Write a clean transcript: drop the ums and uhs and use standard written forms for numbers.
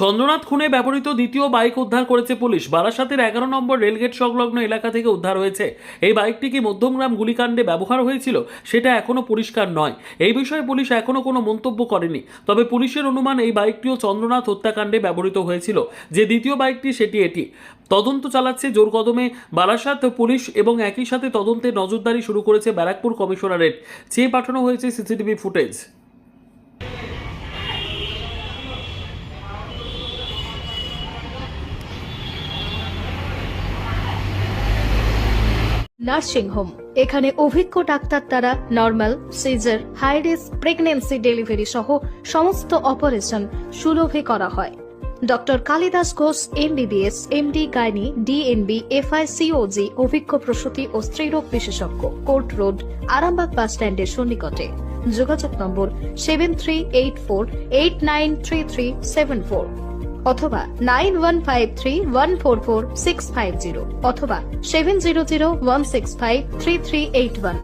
চন্দ্রনাথ খুনে ব্যবহৃত দ্বিতীয় বাইক উদ্ধার করেছে পুলিশ। বারাসাতের 11 নম্বর রেলগেট সংলগ্ন এলাকা থেকে উদ্ধার হয়েছে এই বাইকটি। কি মধ্যমগ্রাম গুলিকাণ্ডে ব্যবহার হয়েছিল সেটা এখনো পরিষ্কার নয়। এই বিষয়ে পুলিশ এখনো কোনো মন্তব্য করেনি। তবে পুলিশের অনুমান এই বাইকটিও চন্দ্রনাথ হত্যাকাণ্ডে ব্যবহৃত হয়েছিল। যে দ্বিতীয় বাইকটি এটি তদন্ত চালাচ্ছে জোর কদমে বারাসাত পুলিশ এবং একই সাথে তদন্তে নজরদারি শুরু করেছে ব্যারাকপুর কমিশনারেট। চেয়ে পাঠানো হয়েছে সিসিটিভি ফুটেজ। নার্সিং হোম, এখানে অভিজ্ঞ ডাক্তার দ্বারা normal, caesar, high risk pregnancy, delivery সহ সমস্ত অপারেশন সুলভে করা হয়। Doctor Kalidas Ghosh MBBS, MD gynae, DNB, FICOG অভিজ্ঞ প্রসূতি ও স্ত্রীরোগ বিশেষজ্ঞ, কোর্ট রোড, আরামবাগ বাস স্ট্যান্ডের সন্নিকটে। যোগাযোগ নম্বর 7384893374 অথবা 9153144650 অথবা 7001653381।